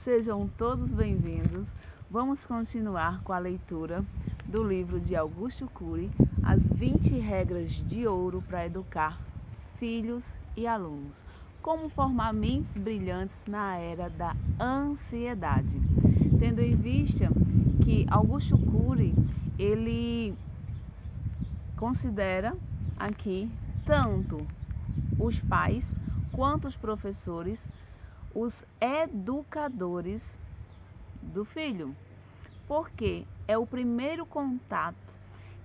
Sejam todos bem-vindos. Vamos continuar com a leitura do livro de Augusto Cury, As 20 Regras de Ouro para Educar Filhos e Alunos. Como formar mentes brilhantes na era da ansiedade. Tendo em vista que Augusto Cury, ele considera aqui tanto os pais quanto os professores, os educadores do filho, porque é o primeiro contato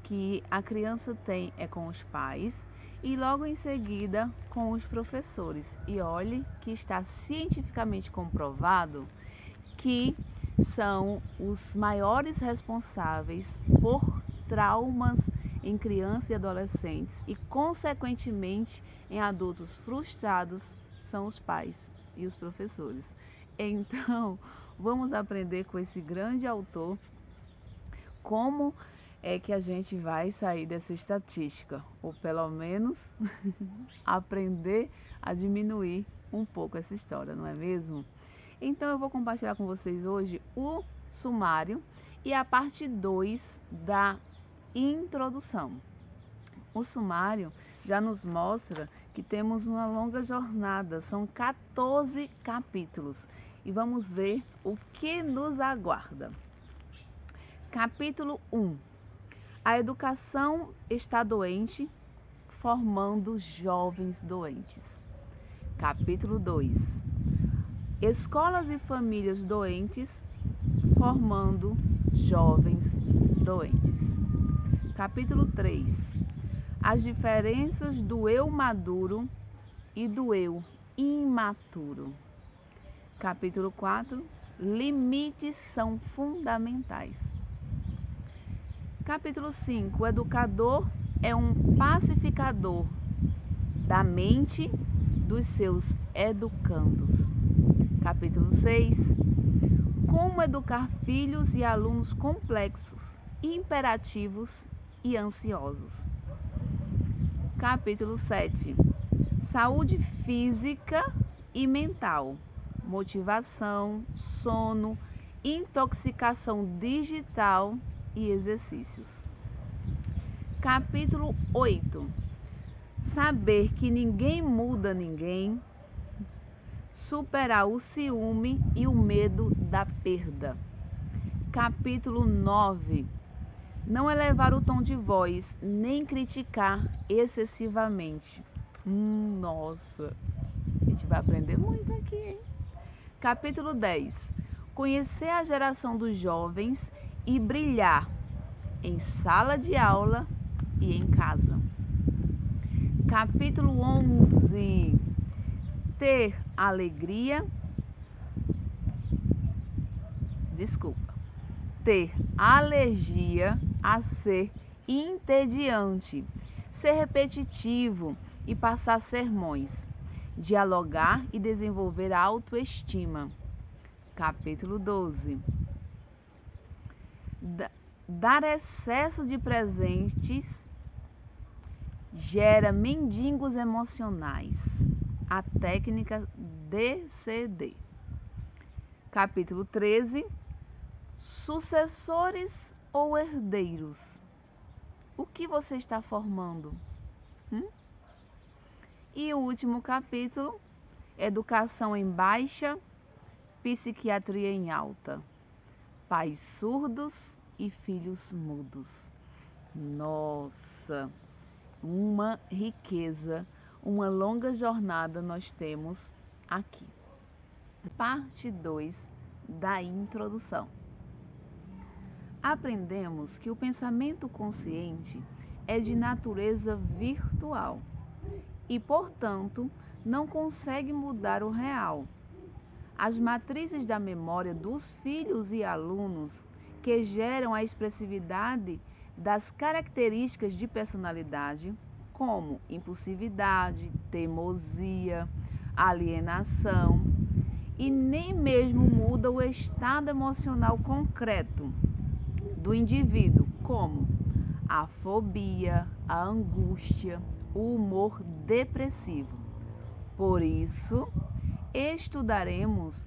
que a criança tem com os pais e logo em seguida com os professores. E olhe que está cientificamente comprovado que são os maiores responsáveis por traumas em crianças e adolescentes e, consequentemente, em adultos frustrados, são os pais e os professores. Então, vamos aprender com esse grande autor como é que a gente vai sair dessa estatística, ou pelo menos aprender a diminuir um pouco essa história, não é mesmo? Então, eu vou compartilhar com vocês hoje o sumário e a parte 2 da introdução. O sumário já nos mostra que temos uma longa jornada, são 14 capítulos e vamos ver o que nos aguarda. Capítulo 1. A educação está doente, formando jovens doentes. Capítulo 2. Escolas e famílias doentes, formando jovens doentes. Capítulo 3. As diferenças do eu maduro e do eu imaturo. Capítulo 4. Limites são fundamentais. Capítulo 5. O educador é um pacificador da mente dos seus educandos. Capítulo 6. Como educar filhos e alunos complexos, imperativos e ansiosos. Capítulo 7. Saúde física e mental, motivação, sono, intoxicação digital e exercícios. Capítulo 8. Saber que ninguém muda ninguém, superar o ciúme e o medo da perda. Capítulo 9. Não elevar o tom de voz, nem criticar excessivamente. Nossa, a gente vai aprender muito aqui, hein? Capítulo 10. Conhecer a geração dos jovens e brilhar em sala de aula e em casa. Capítulo 11. Ter alegria. Ter alergia a ser entediante, ser repetitivo e passar sermões. Dialogar e desenvolver a autoestima. Capítulo 12. Dar excesso de presentes gera mendigos emocionais. A técnica DCD. Capítulo 13. Sucessores ou herdeiros? O que você está formando? E o último capítulo, educação em baixa, psiquiatria em alta. Pais surdos e filhos mudos. Nossa, uma riqueza, uma longa jornada nós temos aqui. Parte 2 da introdução. Aprendemos que o pensamento consciente é de natureza virtual e, portanto, não consegue mudar o real. As matrizes da memória dos filhos e alunos que geram a expressividade das características de personalidade, como impulsividade, teimosia, alienação, e nem mesmo muda o estado emocional concreto do indivíduo, como a fobia, a angústia, o humor depressivo. Por isso, estudaremos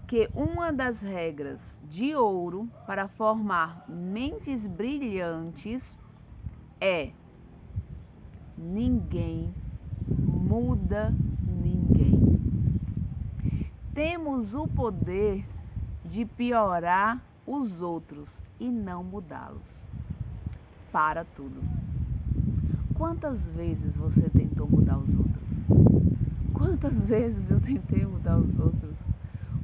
que uma das regras de ouro para formar mentes brilhantes é: ninguém muda ninguém. Temos o poder de piorar os outros e não mudá-los. Para tudo. Quantas vezes você tentou mudar os outros? Quantas vezes eu tentei mudar os outros?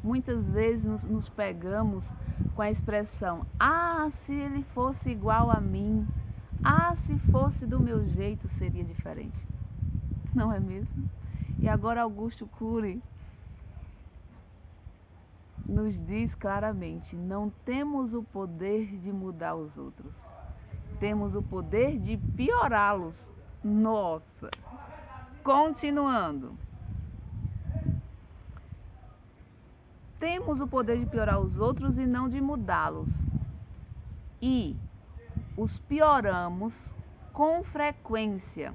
Muitas vezes nos pegamos com a expressão: ah, se ele fosse igual a mim, ah, se fosse do meu jeito seria diferente. Não é mesmo? E agora Augusto Cury nos diz claramente: não temos o poder de mudar os outros, temos o poder de piorá-los. Nossa! Continuando. Temos o poder de piorar os outros e não de mudá-los. E os pioramos com frequência.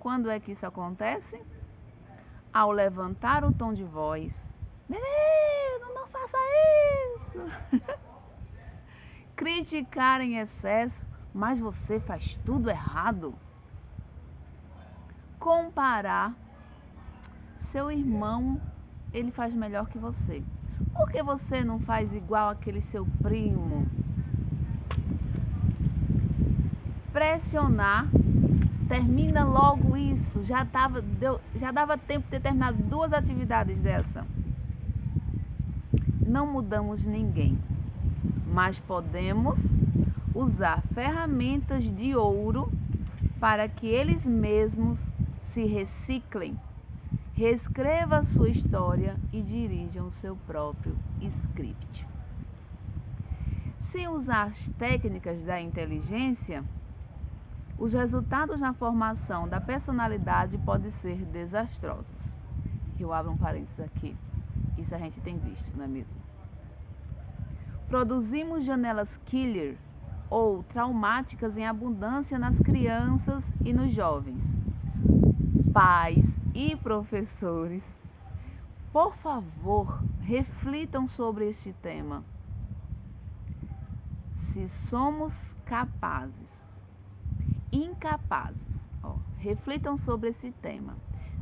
Quando é que isso acontece? Ao levantar o tom de voz. Menino, não faça isso! Criticar em excesso, mas você faz tudo errado. Comparar. Seu irmão, ele faz melhor que você. Por que você não faz igual aquele seu primo? Pressionar. Termina logo isso. Já dava tempo de ter terminado 2 atividades dessa. Não mudamos ninguém, mas podemos usar ferramentas de ouro para que eles mesmos se reciclem. Reescreva a sua história e dirijam o seu próprio script. Sem usar as técnicas da inteligência, os resultados na formação da personalidade podem ser desastrosos. Eu abro um parênteses aqui. Isso a gente tem visto, não é mesmo? Produzimos janelas killer ou traumáticas em abundância nas crianças e nos jovens. Pais e professores, por favor, reflitam sobre este tema. Se somos incapazes, reflitam sobre esse tema.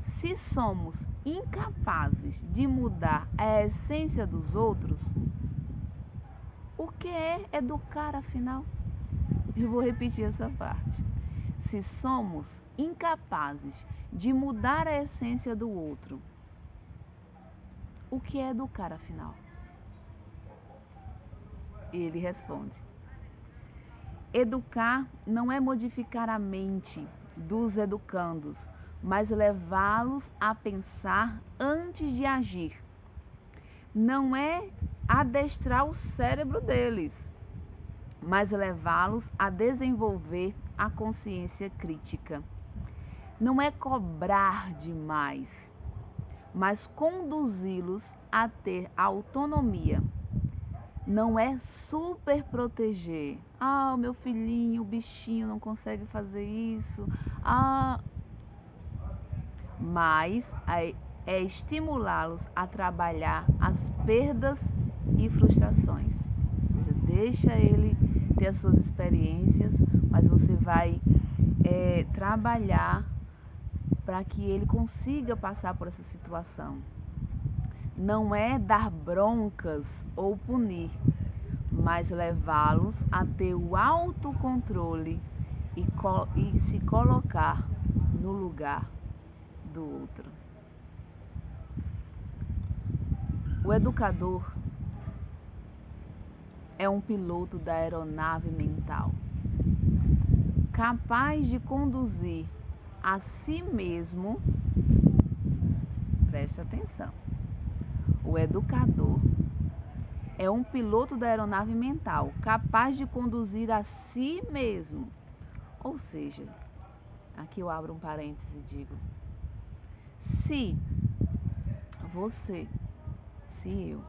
Se somos incapazes de mudar a essência dos outros, o que é educar afinal? Eu vou repetir essa parte. Se somos incapazes de mudar a essência do outro, o que é educar afinal? Ele responde: educar não é modificar a mente dos educandos, mas levá-los a pensar antes de agir. Não é adestrar o cérebro deles, mas levá-los a desenvolver a consciência crítica. Não é cobrar demais, mas conduzi-los a ter autonomia. Não é super proteger. Ah, o meu filhinho, o bichinho não consegue fazer isso. Mas é estimulá-los a trabalhar as perdas e frustrações. Ou seja, deixa ele ter as suas experiências, mas você vai trabalhar para que ele consiga passar por essa situação. Não é dar broncas ou punir, mas levá-los a ter o autocontrole e se colocar no lugar do outro. O educador é um piloto da aeronave mental, capaz de conduzir a si mesmo. Preste atenção. O educador é um piloto da aeronave mental, capaz de conduzir a si mesmo. Ou seja, aqui eu abro um parêntese e digo: se você, se eu,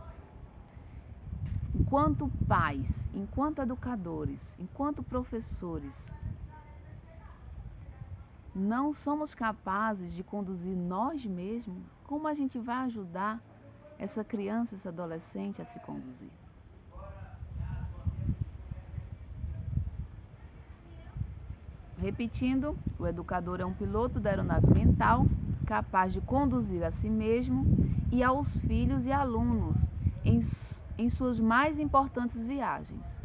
enquanto pais, enquanto educadores, enquanto professores, não somos capazes de conduzir nós mesmos, como a gente vai ajudar essa criança, esse adolescente a se conduzir. Repetindo, o educador é um piloto da aeronave mental, capaz de conduzir a si mesmo e aos filhos e alunos em suas mais importantes viagens.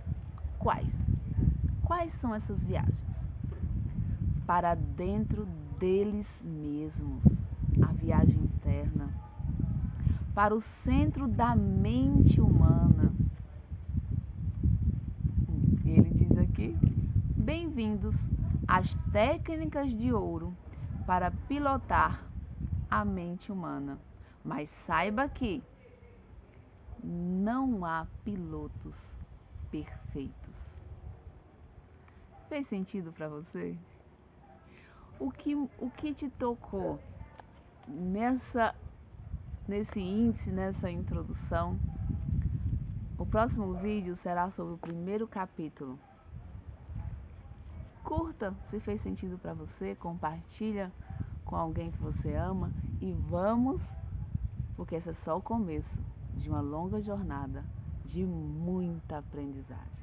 Quais? Quais são essas viagens? Para dentro deles mesmos, a viagem interna. Para o centro da mente humana. Ele diz aqui: bem-vindos às técnicas de ouro para pilotar a mente humana. Mas saiba que não há pilotos perfeitos. Fez sentido para você? O que te tocou nesse índice, nessa introdução? O próximo vídeo será sobre o primeiro capítulo. Curta se fez sentido para você, compartilha com alguém que você ama e vamos, porque esse é só o começo de uma longa jornada de muita aprendizagem.